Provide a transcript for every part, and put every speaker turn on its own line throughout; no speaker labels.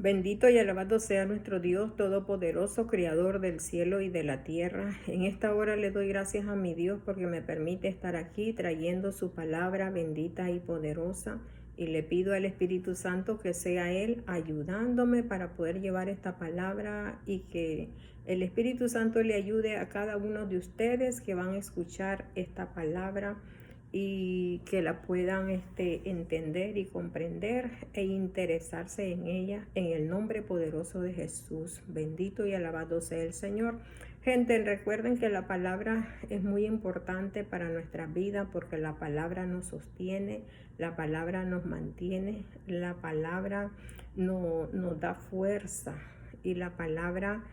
Bendito y alabado sea nuestro Dios Todopoderoso, Creador del cielo y de la tierra. En esta hora le doy gracias a mi Dios porque me permite estar aquí trayendo su palabra bendita y poderosa. Y le pido al Espíritu Santo que sea Él ayudándome para poder llevar esta palabra y que el Espíritu Santo le ayude a cada uno de ustedes que van a escuchar esta palabra y que la puedan entender y comprender e interesarse en ella, en el nombre poderoso de Jesús. Bendito y alabado sea el Señor. Gente, recuerden que la palabra es muy importante para nuestra vida porque la palabra nos sostiene, la palabra nos mantiene, la palabra nos da fuerza y la palabra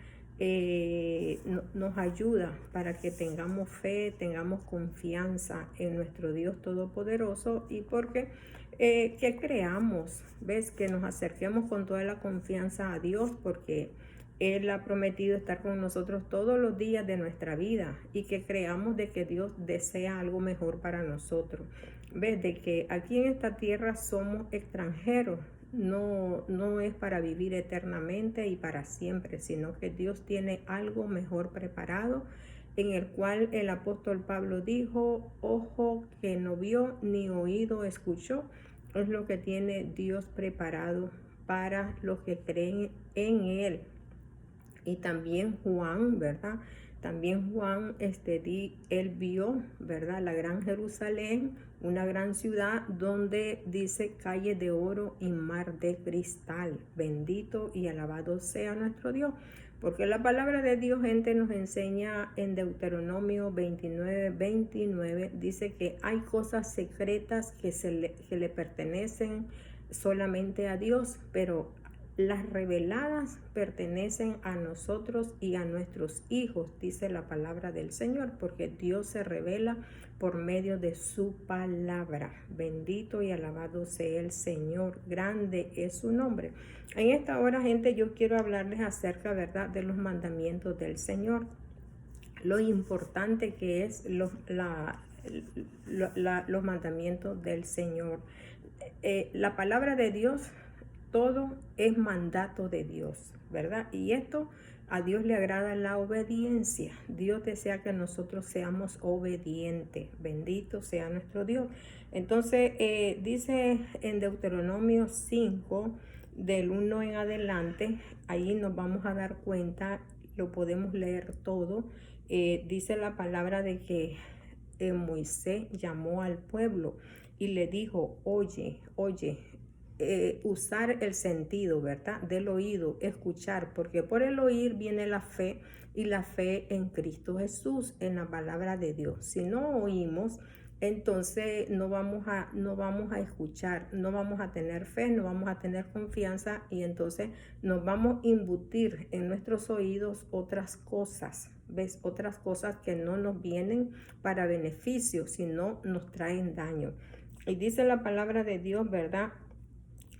nos ayuda para que tengamos fe, tengamos confianza en nuestro Dios Todopoderoso y porque que creamos, ves, que nos acerquemos con toda la confianza a Dios porque Él ha prometido estar con nosotros todos los días de nuestra vida y que creamos de que Dios desea algo mejor para nosotros. Ves, de que aquí en esta tierra somos extranjeros. No es para vivir eternamente y para siempre, sino que Dios tiene algo mejor preparado, en el cual el apóstol Pablo dijo: ojo que no vio ni oído escuchó, es lo que tiene Dios preparado para los que creen en Él. Y también Juan, ¿verdad? También Juan, él vio, ¿verdad? La gran Jerusalén, una gran ciudad donde dice calle de oro y mar de cristal. Bendito y alabado sea nuestro Dios. Porque la palabra de Dios, gente, nos enseña en Deuteronomio 29:29, dice que hay cosas secretas que le pertenecen solamente a Dios, pero las reveladas pertenecen a nosotros y a nuestros hijos, dice la palabra del Señor, porque Dios se revela por medio de su palabra. Bendito y alabado sea el Señor, grande es su nombre. En esta hora, gente, yo quiero hablarles acerca, ¿verdad?, de los mandamientos del Señor, lo importante que es los mandamientos del Señor. La palabra de Dios, todo es mandato de Dios, ¿verdad? Y esto a Dios le agrada la obediencia. Dios desea que nosotros seamos obedientes. Bendito sea nuestro Dios. Entonces, dice en Deuteronomio 5, del 1 en adelante, ahí nos vamos a dar cuenta, lo podemos leer todo. Dice la palabra de que Moisés llamó al pueblo y le dijo: oye, usar el sentido, ¿verdad?, del oído, escuchar, porque por el oír viene la fe y la fe en Cristo Jesús, en la palabra de Dios. Si no oímos, entonces no vamos a escuchar, no vamos a tener fe, no vamos a tener confianza y entonces nos vamos a imbutir en nuestros oídos otras cosas, ¿ves? Otras cosas que no nos vienen para beneficio, sino nos traen daño. Y dice la palabra de Dios, ¿verdad?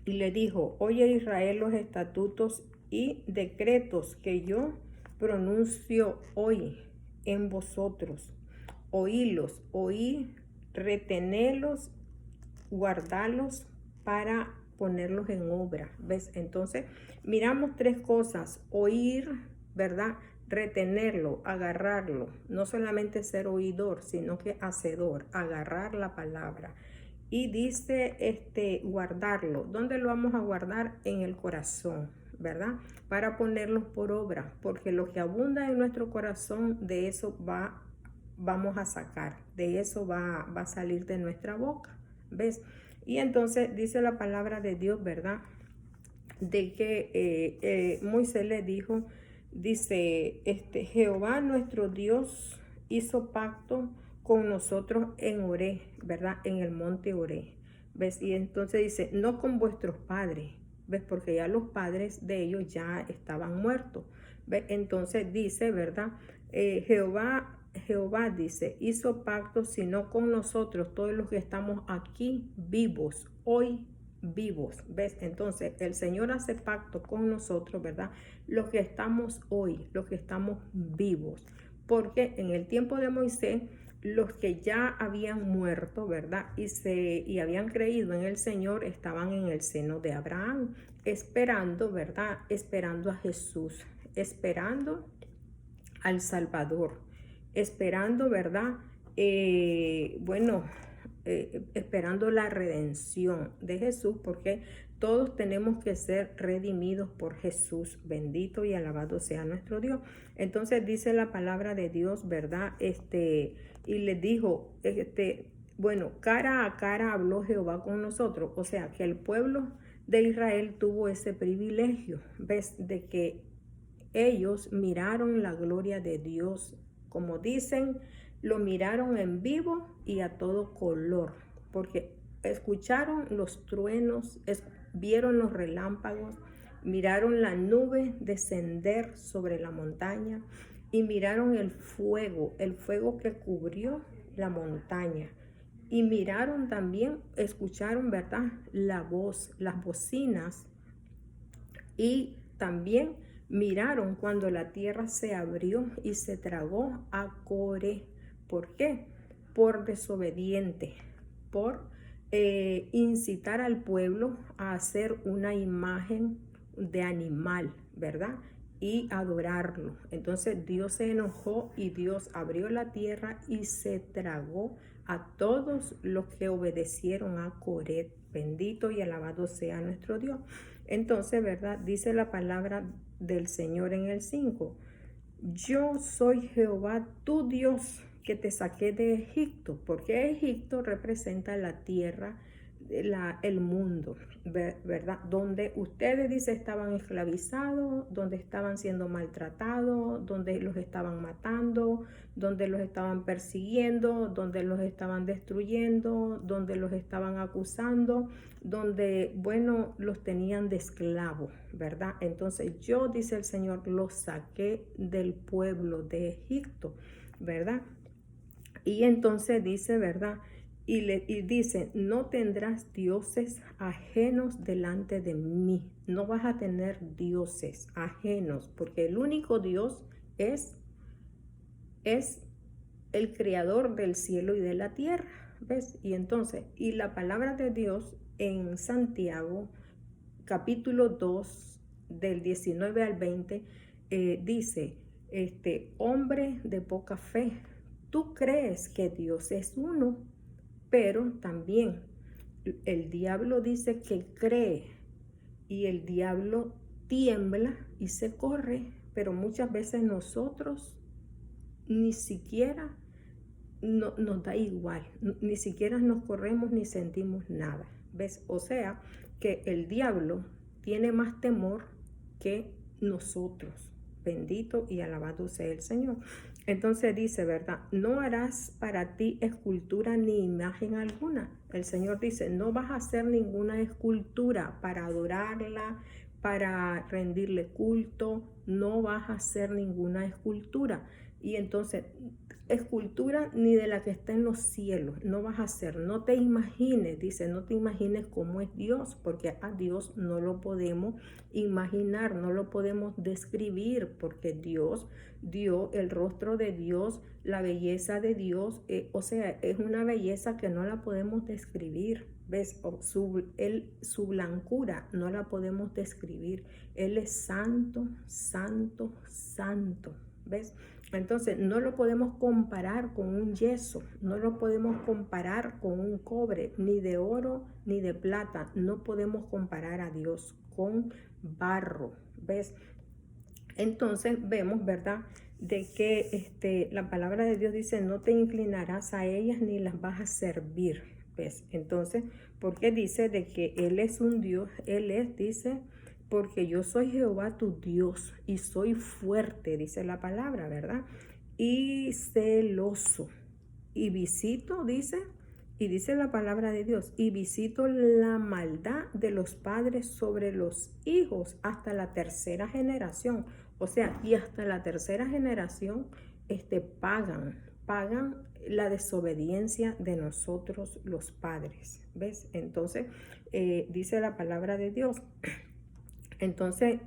Y le dijo: oye Israel, los estatutos y decretos que yo pronuncio hoy en vosotros. Oílos, retenelos, guardarlos para ponerlos en obra. ¿Ves? Entonces, miramos tres cosas: oír, ¿verdad?, retenerlo, agarrarlo, no solamente ser oidor, sino que hacedor, agarrar la palabra. Y dice guardarlo. ¿Dónde lo vamos a guardar? En el corazón, ¿verdad? Para ponerlos por obra, porque lo que abunda en nuestro corazón, de eso vamos a sacar, de eso va a salir de nuestra boca, ¿ves? Y entonces dice la palabra de Dios, ¿verdad?, de que Moisés le dijo, dice, Jehová nuestro Dios hizo pacto con nosotros en Oré, ¿verdad?, en el monte Oré, ¿ves? Y entonces dice: no con vuestros padres, ¿ves? Porque ya los padres de ellos ya estaban muertos, ¿ves? Entonces dice, ¿verdad?, Jehová dice, hizo pacto, sino con nosotros, todos los que estamos aquí vivos, hoy vivos, ¿ves? Entonces el Señor hace pacto con nosotros, ¿verdad?, los que estamos hoy, los que estamos vivos, porque en el tiempo de Moisés los que ya habían muerto, ¿verdad? Y habían creído en el Señor, estaban en el seno de Abraham, esperando, ¿verdad? Esperando a Jesús, esperando al Salvador, esperando, ¿verdad? Esperando la redención de Jesús, porque todos tenemos que ser redimidos por Jesús. Bendito y alabado sea nuestro Dios. Entonces dice la palabra de Dios, ¿verdad? Y les dijo, cara a cara habló Jehová con nosotros. O sea, que el pueblo de Israel tuvo ese privilegio, ¿ves? De que ellos miraron la gloria de Dios, como dicen, lo miraron en vivo y a todo color, porque escucharon los truenos, vieron los relámpagos, miraron la nube descender sobre la montaña y miraron el fuego que cubrió la montaña. Y miraron también, escucharon, ¿verdad? La voz, las bocinas, y también miraron cuando la tierra se abrió y se tragó a Coré. ¿Por qué? Por desobediente, por incitar al pueblo a hacer una imagen de animal, ¿verdad? Y adorarlo. Entonces Dios se enojó y Dios abrió la tierra y se tragó a todos los que obedecieron a Coré. Bendito y alabado sea nuestro Dios. Entonces, ¿verdad? Dice la palabra del Señor en el 5. Yo soy Jehová tu Dios, que te saqué de Egipto, porque Egipto representa la tierra, el mundo, ¿verdad? Donde ustedes, dice, estaban esclavizados, donde estaban siendo maltratados, donde los estaban matando, donde los estaban persiguiendo, donde los estaban destruyendo, donde los estaban acusando, donde, los tenían de esclavos, ¿verdad? Entonces yo, dice el Señor, los saqué del pueblo de Egipto, ¿verdad? Y entonces dice, ¿verdad? Y dice, no tendrás dioses ajenos delante de mí. No vas a tener dioses ajenos, porque el único Dios es el creador del cielo y de la tierra. ¿Ves? Y entonces, y la palabra de Dios en Santiago, capítulo 2, del 19 al 20, dice, hombre de poca fe, tú crees que Dios es uno, pero también el diablo dice que cree y el diablo tiembla y se corre, pero muchas veces nosotros ni siquiera nos da igual, ni siquiera nos corremos ni sentimos nada, ¿ves? O sea, que el diablo tiene más temor que nosotros. Bendito y alabado sea el Señor. Entonces dice, ¿verdad? No harás para ti escultura ni imagen alguna. El Señor dice, no vas a hacer ninguna escultura para adorarla, para rendirle culto. No vas a hacer ninguna escultura. Y entonces, escultura ni de la que está en los cielos, no vas a hacer, no te imagines, dice, no te imagines cómo es Dios, porque a Dios no lo podemos imaginar, no lo podemos describir, porque Dios dio el rostro de Dios, la belleza de Dios, o sea, es una belleza que no la podemos describir, ¿ves? Su blancura no la podemos describir, Él es santo, santo, santo, ¿ves? Entonces no lo podemos comparar con un yeso, no lo podemos comparar con un cobre, ni de oro ni de plata. No podemos comparar a Dios con barro, ¿ves? Entonces vemos, ¿verdad? De que la palabra de Dios dice, no te inclinarás a ellas ni las vas a servir, ¿ves? Entonces, porque dice de que Él es un Dios, dice, porque yo soy Jehová tu Dios y soy fuerte, dice la palabra, ¿verdad? Y celoso. Y visito, dice, y dice la palabra de Dios, y visito la maldad de los padres sobre los hijos hasta la tercera generación. O sea, y hasta la tercera generación pagan la desobediencia de nosotros los padres. ¿Ves? Entonces, dice la palabra de Dios Entonces,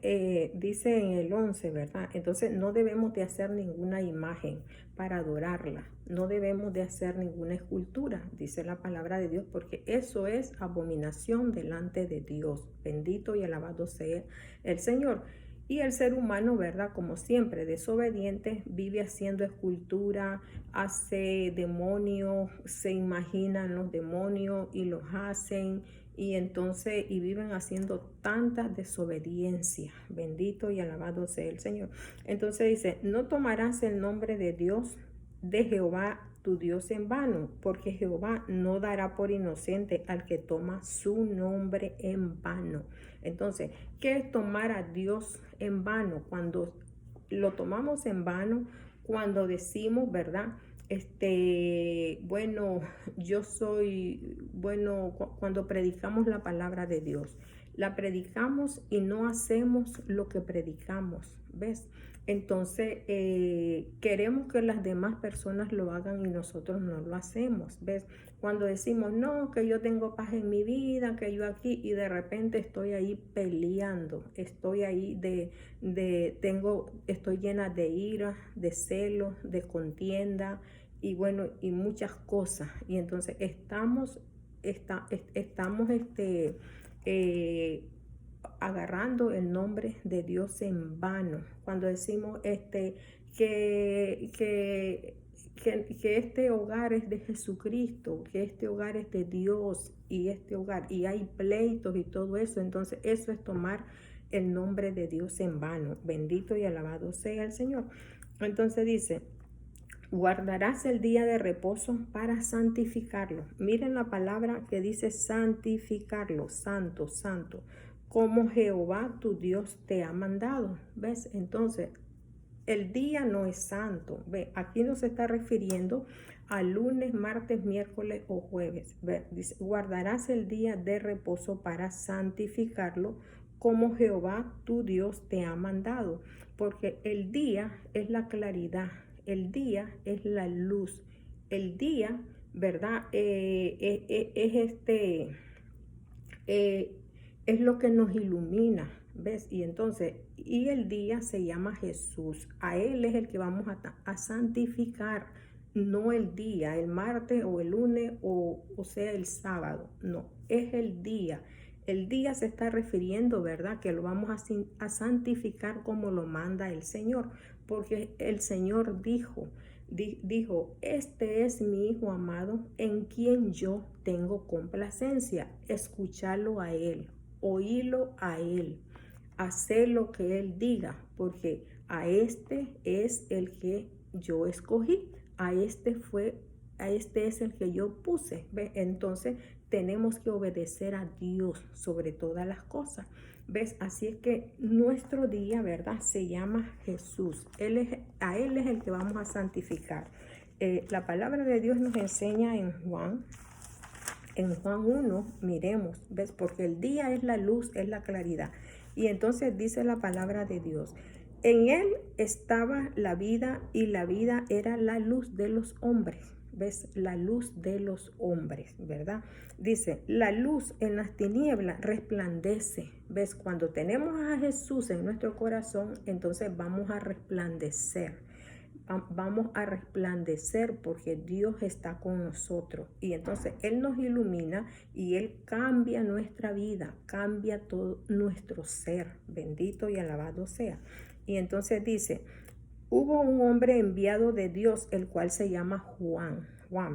dice en el 11, ¿verdad? Entonces, no debemos de hacer ninguna imagen para adorarla. No debemos de hacer ninguna escultura, dice la palabra de Dios, porque eso es abominación delante de Dios. Bendito y alabado sea el Señor. Y el ser humano, ¿verdad? Como siempre, desobediente, vive haciendo escultura, hace demonios, se imaginan los demonios y los hacen y entonces y viven haciendo tantas desobediencias. Bendito y alabado sea el Señor. Entonces dice, no tomarás el nombre de Dios, de Jehová tu Dios en vano, porque Jehová no dará por inocente al que toma su nombre en vano. Entonces, ¿qué es tomar a Dios en vano? Cuando lo tomamos en vano, cuando decimos, ¿verdad? Bueno, yo soy, bueno, cuando predicamos la palabra de Dios, la predicamos y no hacemos lo que predicamos, ¿ves? Entonces, queremos que las demás personas lo hagan y nosotros no lo hacemos, ¿ves? Cuando decimos, no, que yo tengo paz en mi vida, que yo aquí, y de repente estoy ahí peleando, estoy ahí estoy llena de ira, de celos, de contienda, y bueno, y muchas cosas. Y entonces estamos eh, agarrando el nombre de Dios en vano. Cuando decimos que, que, que este hogar es de Jesucristo, que este hogar es de Dios y este hogar, y hay pleitos y todo eso, entonces eso es tomar el nombre de Dios en vano. Bendito y alabado sea el Señor. Entonces dice, guardarás el día de reposo para santificarlo. Miren la palabra que dice santificarlo, santo, santo, como Jehová tu Dios te ha mandado. ¿Ves? Entonces, el día no es santo. Ve, aquí no se está refiriendo a lunes, martes, miércoles o jueves. Ve, dice, guardarás el día de reposo para santificarlo, como Jehová tu Dios te ha mandado. Porque el día es la claridad, el día es la luz, el día, ¿verdad? Eh, es lo que nos ilumina, ¿ves? Y entonces, y el día se llama Jesús. A Él es el que vamos a santificar, no el día, el martes o el lunes o sea el sábado. No, es el día. El día se está refiriendo, ¿verdad? Que lo vamos a santificar como lo manda el Señor, porque el Señor dijo, este es mi Hijo amado en quien yo tengo complacencia. Escucharlo a Él, oírlo a Él, hacer lo que Él diga, porque a este es el que yo escogí, a este es el que yo puse. ¿Ve? Entonces tenemos que obedecer a Dios sobre todas las cosas. ¿Ves? Así es que nuestro día, ¿verdad? Se llama Jesús. A Él es el que vamos a santificar. La palabra de Dios nos enseña en Juan 1, miremos, ¿ves? Porque el día es la luz, es la claridad. Y entonces dice la palabra de Dios, en Él estaba la vida y la vida era la luz de los hombres. ¿Ves? La luz de los hombres, ¿verdad? Dice, la luz en las tinieblas resplandece. ¿Ves? Cuando tenemos a Jesús en nuestro corazón, entonces vamos a resplandecer. Vamos a resplandecer porque Dios está con nosotros. Y entonces Él nos ilumina y Él cambia nuestra vida, cambia todo nuestro ser. Bendito y alabado sea. Y entonces dice, hubo un hombre enviado de Dios, el cual se llama Juan,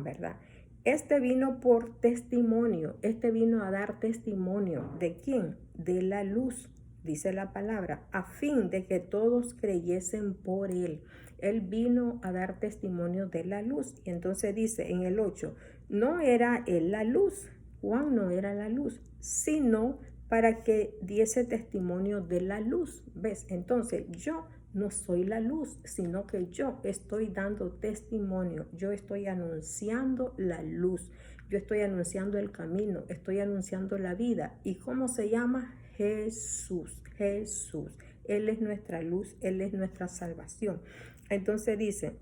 ¿verdad? Este vino por testimonio, este vino a dar testimonio. ¿De quién? De la luz, dice la palabra, a fin de que todos creyesen por él. Él vino a dar testimonio de la luz. Y entonces dice en el 8, no era él la luz, Juan no era la luz, sino para que diese testimonio de la luz. ¿Ves? Entonces yo no soy la luz, sino que yo estoy dando testimonio, yo estoy anunciando la luz, yo estoy anunciando el camino, estoy anunciando la vida. ¿Y cómo se llama? Jesús, Jesús. Él es nuestra luz, Él es nuestra salvación. Entonces dice,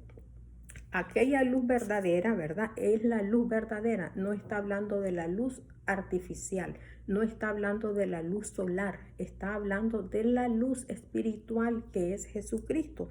aquella luz verdadera, ¿verdad? Es la luz verdadera, no está hablando de la luz artificial. no está hablando de la luz solar, está hablando de la luz espiritual que es Jesucristo.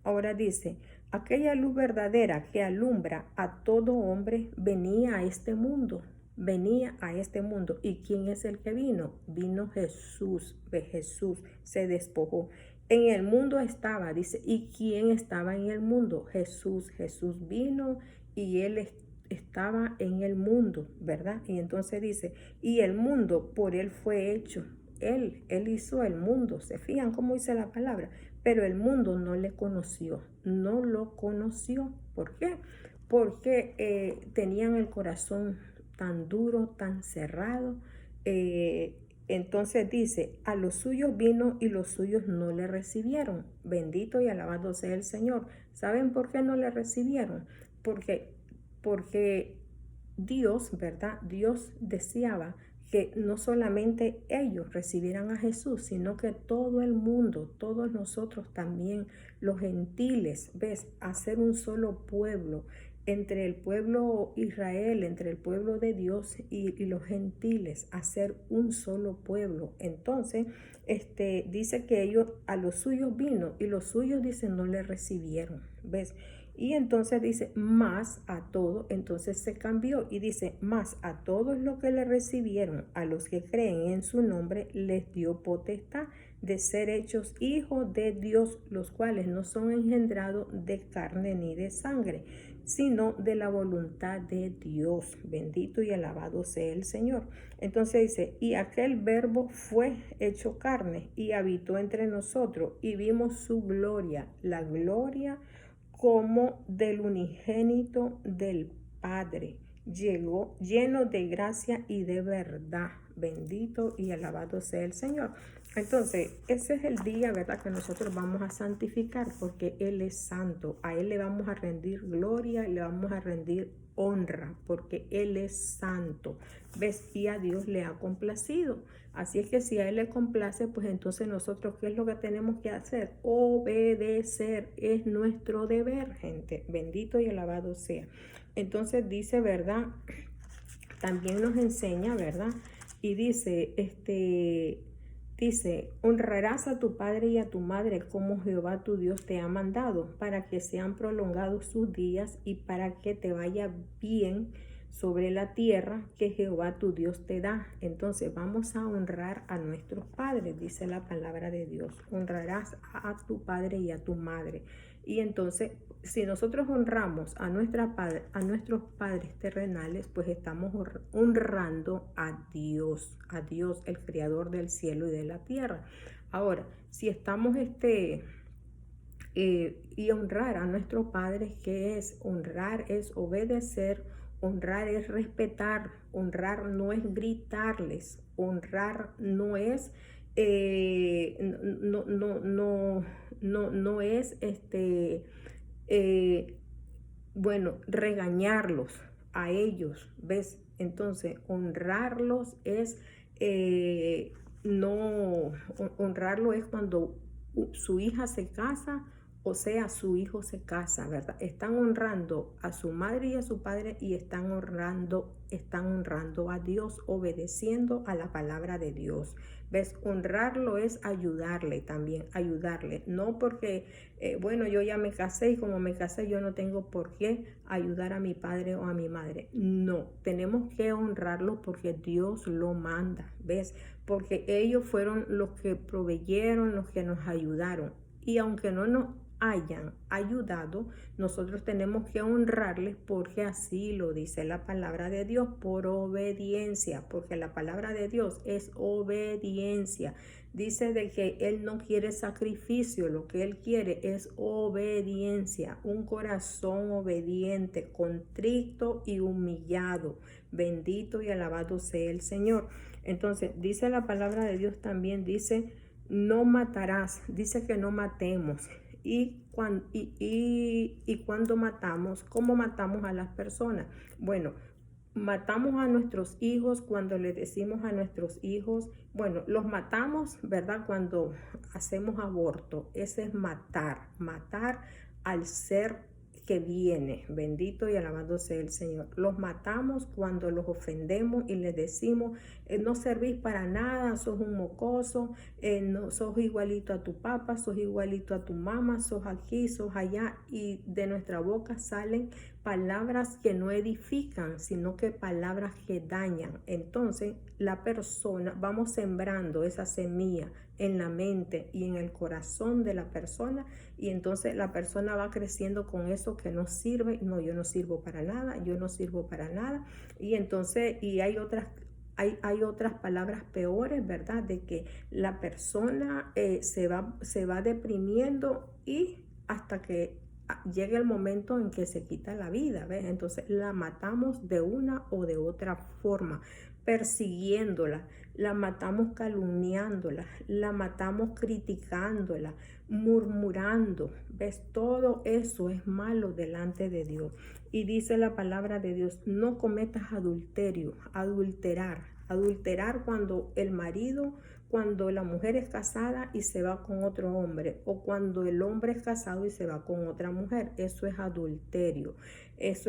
Ahora dice, aquella luz verdadera que alumbra a todo hombre venía a este mundo. Venía a este mundo. ¿Y quién es el que vino? Vino Jesús. Jesús se despojó. En el mundo estaba, dice, ¿y quién estaba en el mundo? Jesús. Jesús vino y él estaba en el mundo, ¿verdad? Y entonces dice, y el mundo por él fue hecho. Él hizo el mundo. ¿Se fijan cómo dice la palabra? Pero el mundo no le conoció, no lo conoció. ¿Por qué? Porque tenían el corazón tan duro, tan cerrado. Entonces dice, a los suyos vino y los suyos no le recibieron. Bendito y alabado sea el Señor. ¿Saben por qué no le recibieron? Porque Dios, ¿verdad? Dios deseaba que no solamente ellos recibieran a Jesús, sino que todo el mundo, todos nosotros también, los gentiles, ¿ves? Hacer un solo pueblo, entre el pueblo Israel, entre el pueblo de Dios y los gentiles, hacer un solo pueblo. Entonces, dice que ellos a los suyos vino y los suyos, dice, no le recibieron, ¿ves? Y entonces dice, más a todos, entonces se cambió y dice, más a todos los que le recibieron, a los que creen en su nombre, les dio potestad de ser hechos hijos de Dios, los cuales no son engendrados de carne ni de sangre, sino de la voluntad de Dios. Bendito y alabado sea el Señor. Entonces dice, y aquel verbo fue hecho carne y habitó entre nosotros y vimos su gloria, la gloria como del unigénito del Padre, llegó lleno de gracia y de verdad. Bendito y alabado sea el Señor. Entonces, ese es el día, ¿verdad?, que nosotros vamos a santificar, porque Él es santo. A Él le vamos a rendir gloria y le vamos a rendir honra, porque Él es santo. ¿Ves? Y a Dios le ha complacido. Así es que si a Él le complace, pues entonces nosotros, ¿qué es lo que tenemos que hacer? Obedecer. Es nuestro deber, gente. Bendito y alabado sea. Entonces dice, ¿verdad? También nos enseña, ¿verdad? Y dice, honrarás a tu padre y a tu madre como Jehová tu Dios te ha mandado, para que sean prolongados sus días y para que te vaya bien sobre la tierra que Jehová tu Dios te da. Entonces vamos a honrar a nuestros padres, dice la palabra de Dios. Honrarás a tu padre y a tu madre. Y entonces, si nosotros honramos a nuestros padres terrenales, pues estamos honrando a Dios, el creador del cielo y de la tierra. Ahora, si estamos y honrar a nuestros padres, ¿qué es? Honrar es obedecer, honrar es respetar, honrar no es gritarles, honrar no es no es bueno, regañarlos a ellos, ¿ves? Entonces, honrarlos es no, honrarlo es cuando su hija se casa, o sea, su hijo se casa, ¿verdad? Están honrando a su madre y a su padre y están honrando a Dios, obedeciendo a la palabra de Dios. ¿Ves? Honrarlo es ayudarle también, ayudarle. No porque, bueno, yo ya me casé y como me casé yo no tengo por qué ayudar a mi padre o a mi madre. No, tenemos que honrarlo porque Dios lo manda, ¿ves? Porque ellos fueron los que proveyeron, los que nos ayudaron. Y aunque no nos hayan ayudado, nosotros tenemos que honrarles porque así lo dice la palabra de Dios, por obediencia, porque la palabra de Dios es obediencia. Dice de que Él no quiere sacrificio, lo que Él quiere es obediencia, un corazón obediente, contrito y humillado. Bendito y alabado sea el Señor. Entonces, dice la palabra de Dios también, dice, no matarás, dice que no matemos. Y cuando matamos, ¿cómo matamos a las personas? Bueno, matamos a nuestros hijos cuando les decimos a nuestros hijos, bueno, los matamos, ¿verdad? Cuando hacemos aborto, ese es matar al ser que viene. Bendito y alabado sea el Señor. Los matamos cuando los ofendemos y les decimos, no servís para nada, sos un mocoso, no, sos igualito a tu papá, sos igualito a tu mamá, sos aquí, sos allá. Y de nuestra boca salen palabras que no edifican, sino que palabras que dañan. Entonces, la persona, vamos sembrando esa semilla en la mente y en el corazón de la persona, y entonces la persona va creciendo con eso que no sirve. No, yo no sirvo para nada, yo no sirvo para nada. Y entonces, y hay otras palabras peores, ¿verdad? De que la persona se va deprimiendo y hasta que llega el momento en que se quita la vida, ¿ves? Entonces la matamos de una o de otra forma, persiguiéndola, la matamos calumniándola, la matamos criticándola, murmurando, ¿ves? Todo eso es malo delante de Dios. Y dice la palabra de Dios, no cometas adulterio, adulterar cuando la mujer es casada y se va con otro hombre, o cuando el hombre es casado y se va con otra mujer. Eso es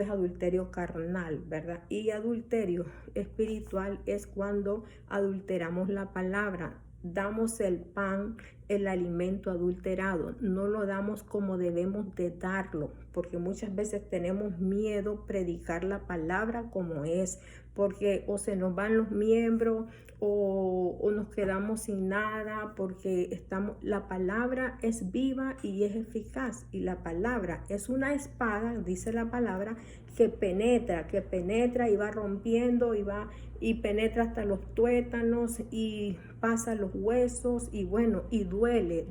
adulterio carnal, ¿verdad? Y adulterio espiritual es cuando adulteramos la palabra. Damos el pan, el alimento adulterado, no lo damos como debemos de darlo, porque muchas veces tenemos miedo predicar la palabra como es, porque o se nos van los miembros o nos quedamos sin nada, porque la palabra es viva y es eficaz, y la palabra es una espada, dice la palabra, que penetra y va rompiendo y penetra hasta los tuétanos y pasa los huesos, y bueno, y duele,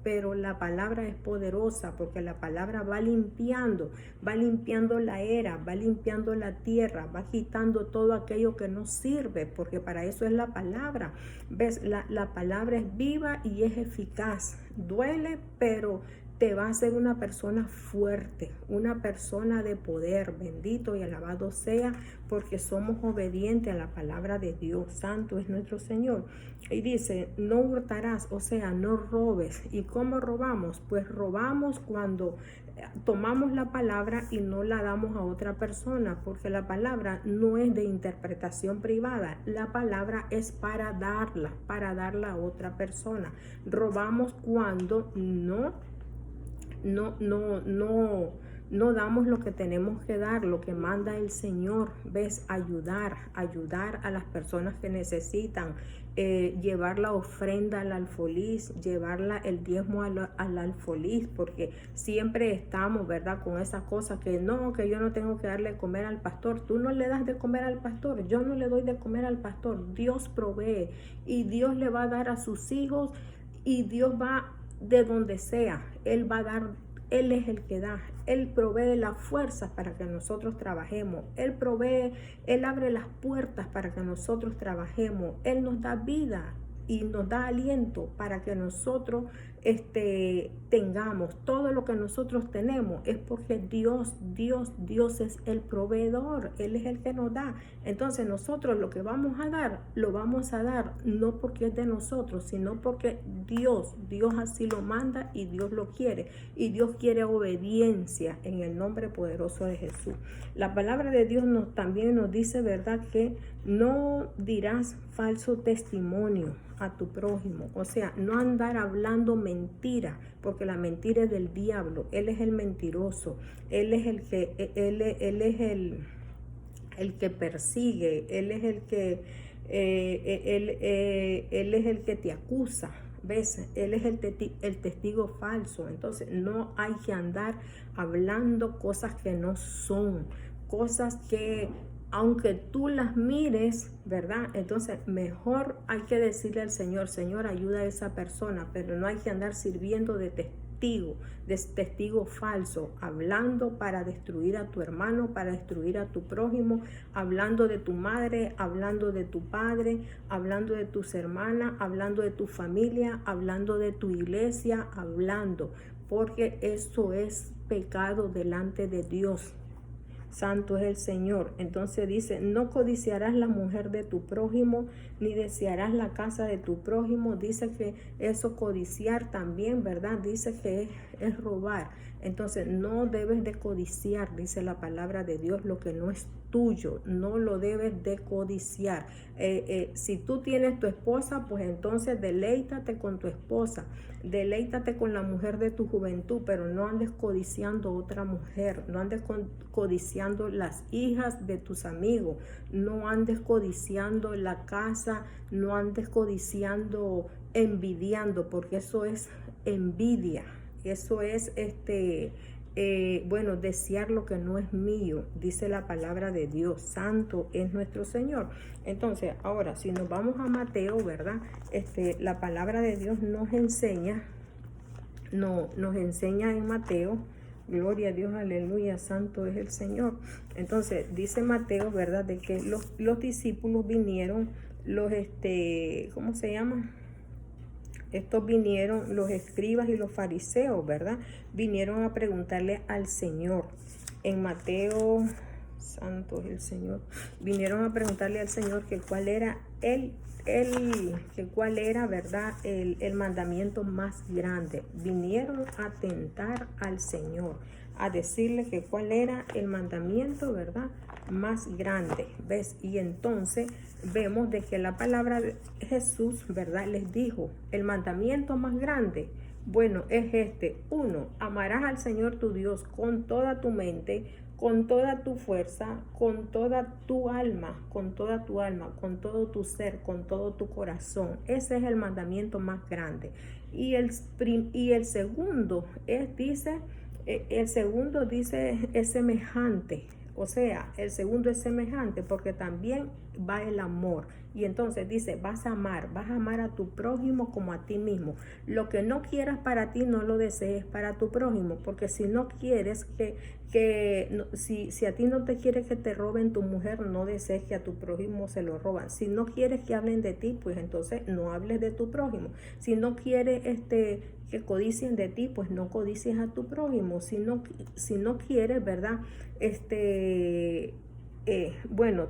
pero la palabra es poderosa, porque la palabra va limpiando la era, va limpiando la tierra, va quitando todo aquello que no sirve, porque para eso es la palabra. ¿Ves? La palabra es viva y es eficaz. Duele, pero te va a hacer una persona fuerte, una persona de poder. Bendito y alabado sea, porque somos obedientes a la palabra de Dios. Santo es nuestro Señor. Y dice, no hurtarás, o sea, no robes. ¿Y cómo robamos? Pues robamos cuando tomamos la palabra y no la damos a otra persona, porque la palabra no es de interpretación privada, la palabra es para darla a otra persona. Robamos cuando no damos lo que tenemos que dar, lo que manda el Señor. ¿Ves? Ayudar a las personas que necesitan, llevar la ofrenda al alfolí, llevarla el diezmo al alfolí, porque siempre estamos, ¿verdad?, con esa cosa que yo no tengo que darle de comer al pastor. Tú no le das de comer al pastor, yo no le doy de comer al pastor. Dios provee y Dios le va a dar a sus hijos, y Dios va de donde sea, Él va a dar. Él es el que da, Él provee las fuerzas para que nosotros trabajemos, Él abre las puertas para que nosotros trabajemos, Él nos da vida y nos da aliento para que nosotros tengamos todo lo que nosotros tenemos. Es porque Dios es el proveedor, Él es el que nos da. Entonces nosotros lo que vamos a dar, lo vamos a dar no porque es de nosotros, sino porque Dios así lo manda y Dios lo quiere. Y Dios quiere obediencia en el nombre poderoso de Jesús. La palabra de Dios también nos dice, ¿verdad?, que no dirás falso testimonio a tu prójimo. O sea, no andar hablando mentira, porque la mentira es del diablo. Él es el mentiroso. Él es el que persigue. Él es el que te acusa. ¿Ves? Él es el testigo falso. Entonces no hay que andar hablando cosas que no son, cosas que aunque tú las mires, ¿verdad? Entonces mejor hay que decirle al Señor, Señor, ayuda a esa persona, pero no hay que andar sirviendo de testigo falso, hablando para destruir a tu hermano, para destruir a tu prójimo, hablando de tu madre, hablando de tu padre, hablando de tus hermanas, hablando de tu familia, hablando de tu iglesia, porque eso es pecado delante de Dios. Santo es el Señor. Entonces dice, no codiciarás la mujer de tu prójimo, ni desearás la casa de tu prójimo. Dice que eso codiciar también, ¿verdad? Dice que es robar. Entonces no debes de codiciar, dice la palabra de Dios, lo que no es tuyo, no lo debes de codiciar. Si tú tienes tu esposa, pues entonces deleítate con tu esposa, deleítate con la mujer de tu juventud, pero no andes codiciando otra mujer, no andes codiciando las hijas de tus amigos, no andes codiciando la casa, no andes codiciando, envidiando, porque eso es envidia. Eso es desear lo que no es mío, dice la palabra de Dios. Santo es nuestro Señor. Entonces, ahora, si nos vamos a Mateo, ¿verdad? La palabra de Dios nos enseña en Mateo, gloria a Dios, aleluya, santo es el Señor. Entonces, dice Mateo, ¿verdad? De que los discípulos vinieron, ¿cómo se llama? Estos vinieron, los escribas y los fariseos, ¿verdad? Vinieron a preguntarle al Señor. En Mateo, santo es el Señor, vinieron a preguntarle al Señor que cuál era ¿verdad? El mandamiento más grande. Vinieron a tentar al Señor, a decirle que cuál era el mandamiento, ¿verdad? Más grande, ¿ves? Y entonces vemos de que la palabra de Jesús, ¿verdad? Les dijo, el mandamiento más grande, bueno, es este. 1, amarás al Señor tu Dios con toda tu mente, con toda tu fuerza, con toda tu alma, con todo tu ser, con todo tu corazón. Ese es el mandamiento más grande. Y el segundo dice, es semejante. O sea, el segundo es semejante porque también va el amor. Y entonces dice, vas a amar a tu prójimo como a ti mismo. Lo que no quieras para ti, no lo desees para tu prójimo. Porque si no quieres si a ti no te quieres que te roben tu mujer, no desees que a tu prójimo se lo roban. Si no quieres que hablen de ti, pues entonces no hables de tu prójimo. Si no quieres que codicien de ti, pues no codicies a tu prójimo. Si no quieres, ¿verdad?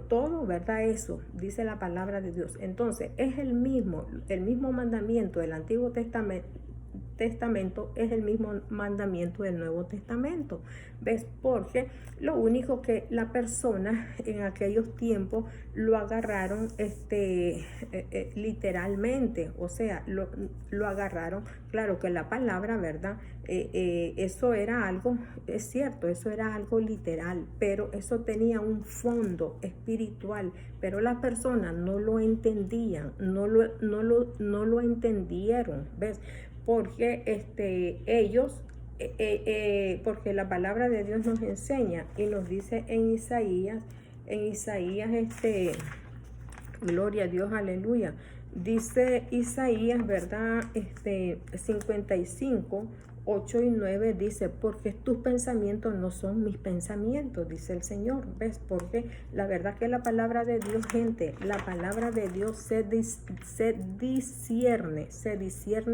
Todo, ¿verdad? Eso dice la palabra de Dios. Entonces, es el mismo mandamiento del Antiguo Testamento es el mismo mandamiento del Nuevo Testamento. ¿Ves? Porque lo único que la persona en aquellos tiempos lo agarraron literalmente, o sea, lo agarraron, claro que la palabra, ¿verdad? Eso era algo, es cierto, eso era algo literal, pero eso tenía un fondo espiritual, pero las personas no lo entendían, no lo entendieron, ¿ves? Porque porque la palabra de Dios nos enseña y nos dice en Isaías, gloria a Dios, aleluya. Dice Isaías, ¿verdad? 55, 8 y 9 dice, porque tus pensamientos no son mis pensamientos, dice el Señor. ¿Ves? Porque la verdad que la palabra de Dios, gente, la palabra de Dios se discierne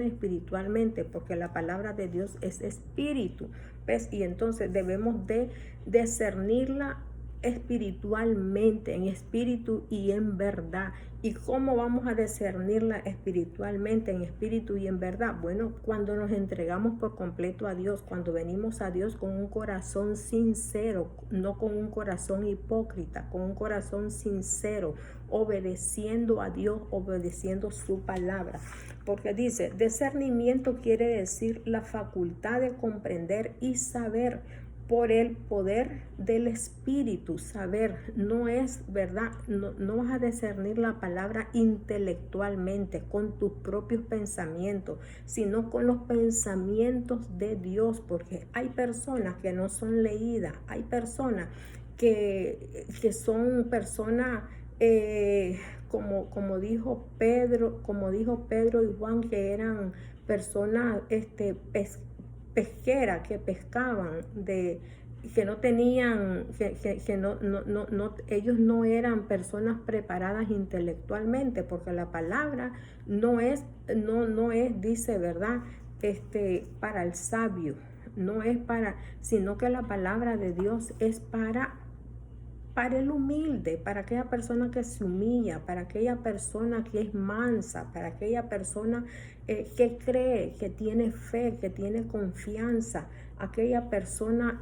espiritualmente, porque la palabra de Dios es espíritu. ¿Ves? Y entonces debemos de discernirla espiritualmente, en espíritu y en verdad. ¿Y cómo vamos a discernirla espiritualmente, en espíritu y en verdad? Bueno, cuando nos entregamos por completo a Dios, cuando venimos a Dios con un corazón sincero, no con un corazón hipócrita, con un corazón sincero, obedeciendo a Dios, obedeciendo su palabra. Porque dice, discernimiento quiere decir la facultad de comprender y saber por el poder del Espíritu. Saber no es, ¿verdad? No vas a discernir la palabra intelectualmente con tus propios pensamientos, sino con los pensamientos de Dios, porque hay personas que no son leídas, hay personas que son personas como dijo Pedro y Juan, que eran personas pesqueras, que pescaban, que no tenían, ellos no eran personas preparadas intelectualmente, porque la palabra no es, dice, ¿verdad? Para el sabio, no es para, sino que la palabra de Dios es para para el humilde, para aquella persona que se humilla, para aquella persona que es mansa, para aquella persona que cree, que tiene fe, que tiene confianza, aquella persona,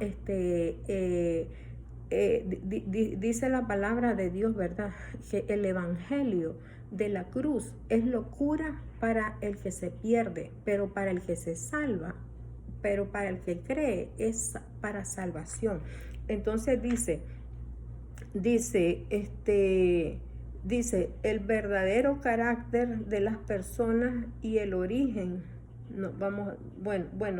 dice la palabra de Dios, ¿verdad? Que el evangelio de la cruz es locura para el que se pierde, pero para el que se salva, pero para el que cree es para salvación. Entonces dice el verdadero carácter de las personas y el origen. No,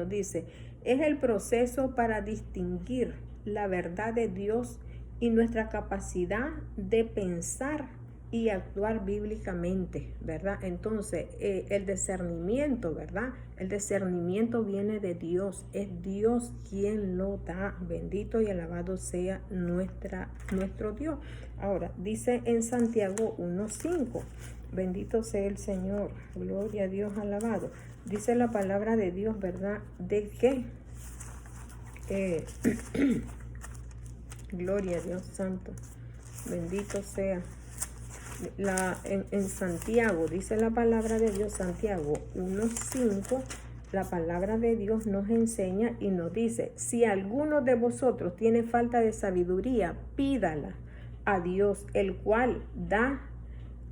dice, es el proceso para distinguir la verdad de Dios y nuestra capacidad de pensar y actuar bíblicamente, ¿verdad? Entonces, el discernimiento, ¿verdad? El discernimiento viene de Dios, es Dios quien lo da. Bendito y alabado sea nuestro Dios. Ahora, dice en Santiago 1:5, bendito sea el Señor, gloria a Dios, alabado. Dice la palabra de Dios, ¿verdad? De que gloria a Dios santo, bendito sea. En Santiago, dice la palabra de Dios, Santiago 1:5, la palabra de Dios nos enseña y nos dice, si alguno de vosotros tiene falta de sabiduría, pídala a Dios, el cual da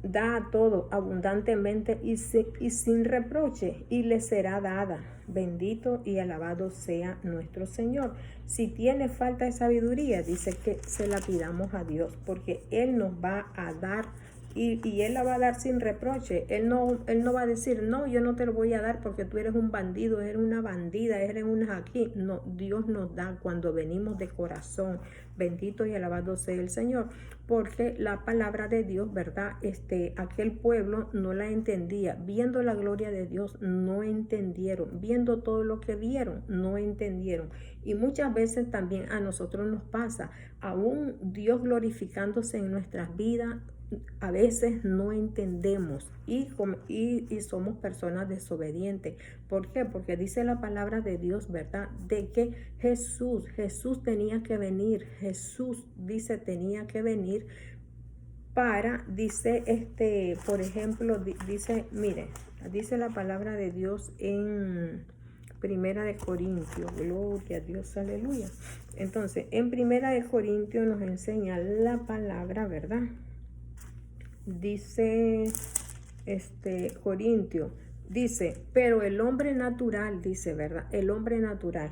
a todo abundantemente y sin reproche, y le será dada. Bendito y alabado sea nuestro Señor. Si tiene falta de sabiduría, dice que se la pidamos a Dios, porque Él nos va a dar y Él la va a dar sin reproche. Él no va a decir, no, yo no te lo voy a dar porque tú eres un bandido, eres una bandida, eres una aquí. No, Dios nos da cuando venimos de corazón. Bendito y alabado sea el Señor, porque la palabra de Dios, ¿verdad? Aquel pueblo no la entendía. Viendo la gloria de Dios, no entendieron. Viendo todo lo que vieron, no entendieron. Y muchas veces también a nosotros nos pasa, aún Dios glorificándose en nuestras vidas, a veces no entendemos y somos personas desobedientes. ¿Por qué? Porque dice la palabra de Dios, ¿verdad? De que Jesús tenía que venir. Jesús dice tenía que venir para, dice, por ejemplo, dice, mire, dice la palabra de Dios en Primera de Corintios, gloria a Dios, aleluya. Entonces, en Primera de Corintios nos enseña la palabra, ¿verdad? Dice Corintio, dice, pero el hombre natural, dice, ¿verdad? El hombre natural,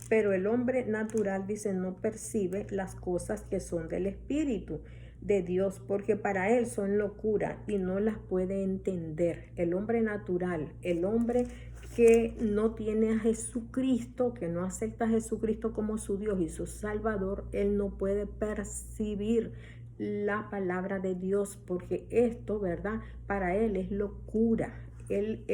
pero el hombre natural, dice, no percibe las cosas que son del Espíritu de Dios, porque para él son locura y no las puede entender. El hombre natural, el hombre que no tiene a Jesucristo, que no acepta a Jesucristo como su Dios y su Salvador, él no puede percibir la palabra de Dios, porque esto, ¿verdad? Para él es locura. Él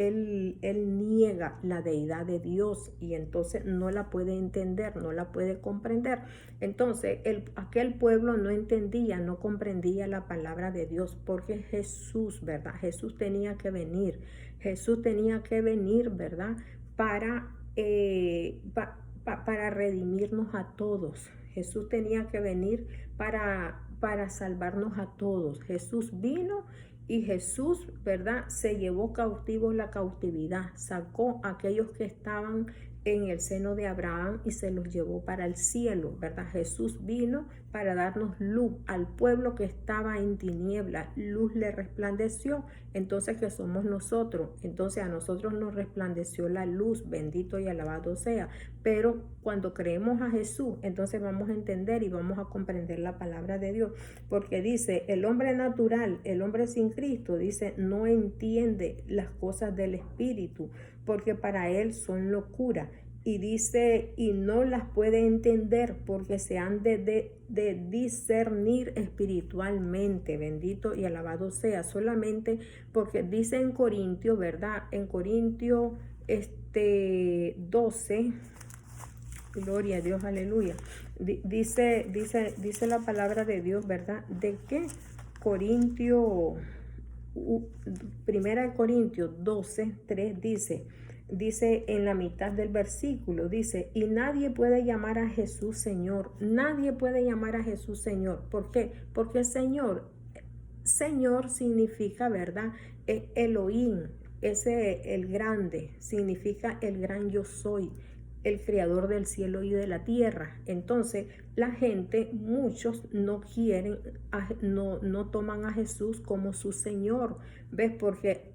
niega la deidad de Dios y entonces no la puede entender, no la puede comprender. Entonces, aquel pueblo no entendía, no comprendía la palabra de Dios, porque Jesús, ¿verdad? Jesús tenía que venir, ¿verdad? Para redimirnos a todos. Jesús tenía que venir para salvarnos a todos. Jesús vino y Jesús, ¿verdad? Se llevó cautivos la cautividad, sacó a aquellos que estaban en el seno de Abraham y se los llevó para el cielo, ¿verdad? Jesús vino para darnos luz al pueblo que estaba en tiniebla, luz le resplandeció, entonces que somos nosotros, entonces a nosotros nos resplandeció la luz, bendito y alabado sea, pero cuando creemos a Jesús, entonces vamos a entender y vamos a comprender la palabra de Dios, porque dice, el hombre natural, el hombre sin Cristo, dice, no entiende las cosas del Espíritu, porque para él son locura. Y dice, y no las puede entender porque se han de discernir espiritualmente, bendito y alabado sea, solamente porque dice en Corintio, ¿verdad? En Corintio 12, gloria a Dios, aleluya. Dice la palabra de Dios, ¿verdad? De que Primera de Corintios 12:3 dice, dice en la mitad del versículo, dice, y nadie puede llamar a Jesús Señor, nadie puede llamar a Jesús Señor. ¿Por qué? Porque Señor significa, ¿verdad? Elohim, ese el grande, significa el gran yo soy, el creador del cielo y de la tierra. Entonces, la gente, muchos no quieren, no toman a Jesús como su Señor. ¿Ves? Porque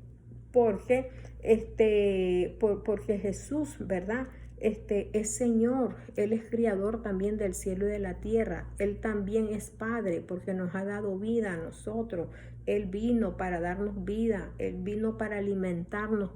Jesús, ¿verdad? Es Señor, Él es creador también del cielo y de la tierra. Él también es Padre porque nos ha dado vida a nosotros. Él vino para darnos vida, Él vino para alimentarnos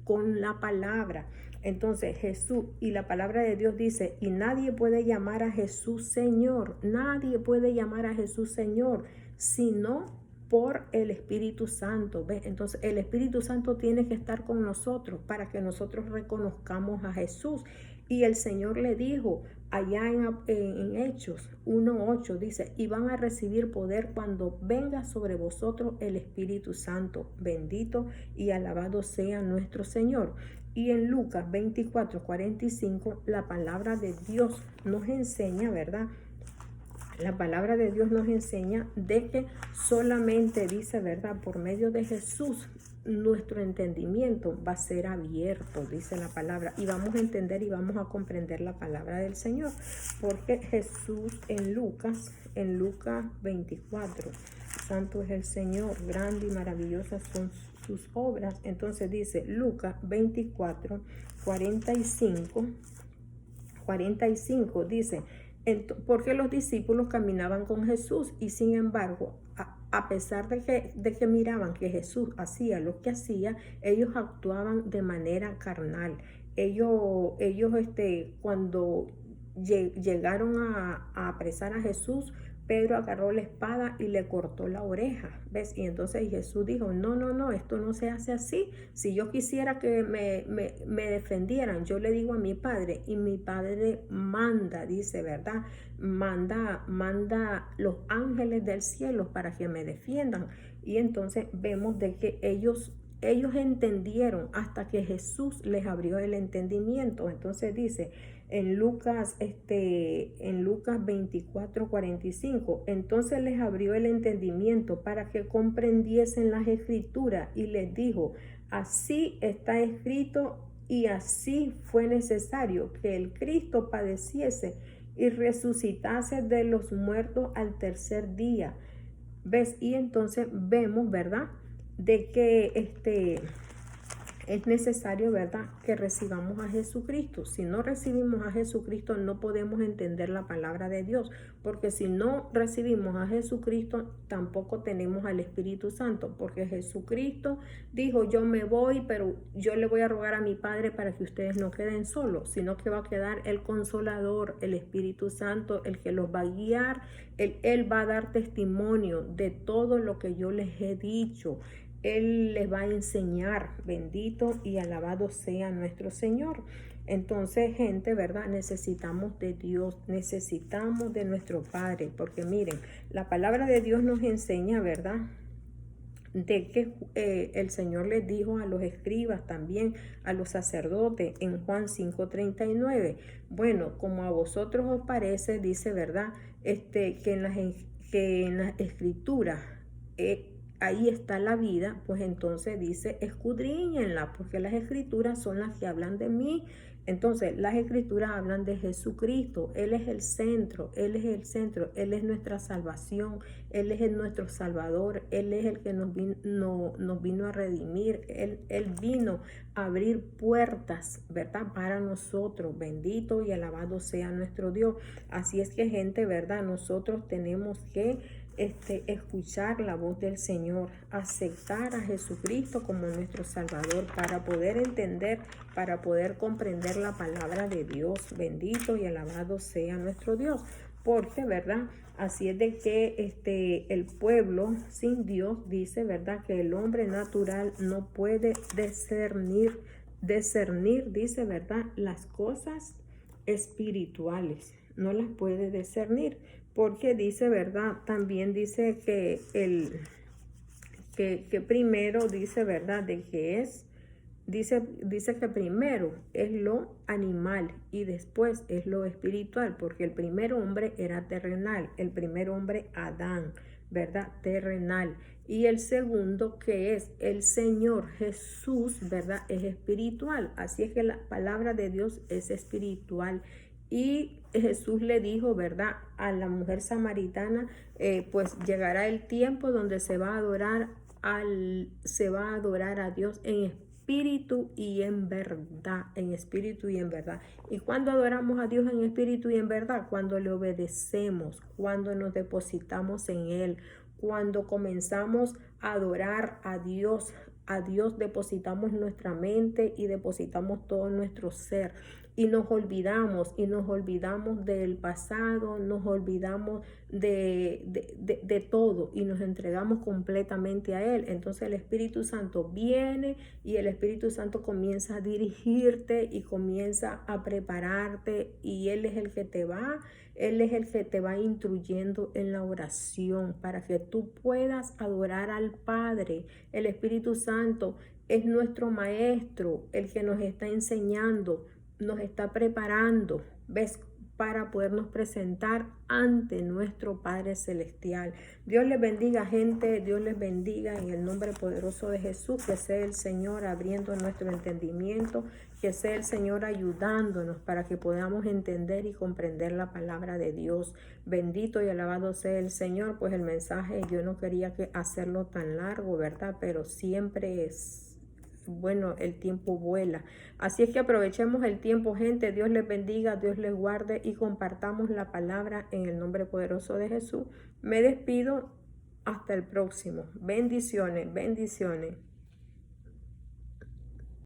con la palabra. Entonces Jesús y la palabra de Dios dice, y nadie puede llamar a Jesús Señor, nadie puede llamar a Jesús Señor, sino por el Espíritu Santo. ¿Ves? Entonces el Espíritu Santo tiene que estar con nosotros para que nosotros reconozcamos a Jesús. Y el Señor le dijo allá en Hechos 1:8, dice, y van a recibir poder cuando venga sobre vosotros el Espíritu Santo. Bendito y alabado sea nuestro Señor. Y en Lucas 24:45 la palabra de Dios nos enseña, ¿verdad? La palabra de Dios nos enseña de que solamente dice, ¿verdad? Por medio de Jesús, nuestro entendimiento va a ser abierto, dice la palabra. Y vamos a entender y vamos a comprender la palabra del Señor. Porque Jesús en Lucas 24, santo es el Señor, grande y maravillosas son sus obras. Entonces dice Lucas 24:45 dice, porque los discípulos caminaban con Jesús y sin embargo, a pesar de que miraban que Jesús hacía lo que hacía, ellos actuaban de manera carnal. Ellos cuando llegaron a apresar a Jesús, Pedro agarró la espada y le cortó la oreja, ¿ves? Y entonces Jesús dijo, no, esto no se hace así. Si yo quisiera que me defendieran, yo le digo a mi Padre, y mi Padre manda, dice, ¿verdad? Manda los ángeles del cielo para que me defiendan. Y entonces vemos de que ellos entendieron hasta que Jesús les abrió el entendimiento. Entonces dice en Lucas 24:45, entonces les abrió el entendimiento para que comprendiesen las escrituras y les dijo, así está escrito y así fue necesario que el Cristo padeciese y resucitase de los muertos al tercer día. ¿Ves? Y entonces vemos, ¿verdad? De que es necesario, ¿verdad?, que recibamos a Jesucristo. Si no recibimos a Jesucristo, no podemos entender la palabra de Dios, porque si no recibimos a Jesucristo, tampoco tenemos al Espíritu Santo, porque Jesucristo dijo, yo me voy, pero yo le voy a rogar a mi Padre para que ustedes no queden solos, sino que va a quedar el Consolador, el Espíritu Santo, el que los va a guiar. Él va a dar testimonio de todo lo que yo les he dicho. Él les va a enseñar. Bendito y alabado sea nuestro Señor. Entonces, gente, ¿verdad? Necesitamos de Dios, necesitamos de nuestro Padre, porque miren, la palabra de Dios nos enseña, ¿verdad?, de que el Señor les dijo a los escribas, también a los sacerdotes, en Juan 5:39, bueno, como a vosotros os parece, dice, ¿verdad?, que en las escrituras ahí está la vida, pues entonces dice, escudriñenla, porque las escrituras son las que hablan de mí. Entonces, las escrituras hablan de Jesucristo. Él es el centro, Él es el centro, Él es nuestra salvación, Él es nuestro Salvador, Él es el que nos vino a redimir, Él vino a abrir puertas, ¿verdad?, para nosotros. Bendito y alabado sea nuestro Dios. Así es que, gente, ¿verdad?, nosotros tenemos que escuchar la voz del Señor, aceptar a Jesucristo como nuestro Salvador para poder entender, para poder comprender la palabra de Dios. Bendito y alabado sea nuestro Dios, porque, ¿verdad?, así es de que el pueblo sin Dios, dice, ¿verdad?, que el hombre natural no puede discernir, dice, ¿verdad?, las cosas espirituales, no las puede discernir. Porque dice, ¿verdad?, también dice que primero dice, ¿verdad?, de que es dice que primero es lo animal y después es lo espiritual, porque el primer hombre era terrenal, el primer hombre Adán, ¿verdad? Terrenal. Y el segundo, que es el Señor Jesús, ¿verdad? Es espiritual. Así es que la palabra de Dios es espiritual. Y Jesús le dijo, ¿verdad? A la mujer samaritana, pues llegará el tiempo donde se va a adorar a Dios en espíritu y en verdad, en espíritu y en verdad. ¿Y cuando adoramos a Dios en espíritu y en verdad? Cuando le obedecemos, cuando nos depositamos en Él, cuando comenzamos a adorar a Dios depositamos nuestra mente y depositamos todo nuestro ser. Y nos olvidamos del pasado, nos olvidamos de todo y nos entregamos completamente a Él. Entonces el Espíritu Santo viene y el Espíritu Santo comienza a dirigirte y comienza a prepararte y Él es el que te va instruyendo en la oración para que tú puedas adorar al Padre. El Espíritu Santo es nuestro maestro, el que nos está enseñando, nos está preparando, ¿ves? Para podernos presentar ante nuestro Padre Celestial. Dios les bendiga, gente, Dios les bendiga en el nombre poderoso de Jesús, que sea el Señor abriendo nuestro entendimiento, que sea el Señor ayudándonos para que podamos entender y comprender la palabra de Dios. Bendito y alabado sea el Señor, pues el mensaje yo no quería hacerlo tan largo, ¿verdad? Pero siempre es... Bueno, el tiempo vuela. Así es que aprovechemos el tiempo, gente. Dios les bendiga, Dios les guarde y compartamos la palabra en el nombre poderoso de Jesús. Me despido hasta el próximo. Bendiciones, bendiciones.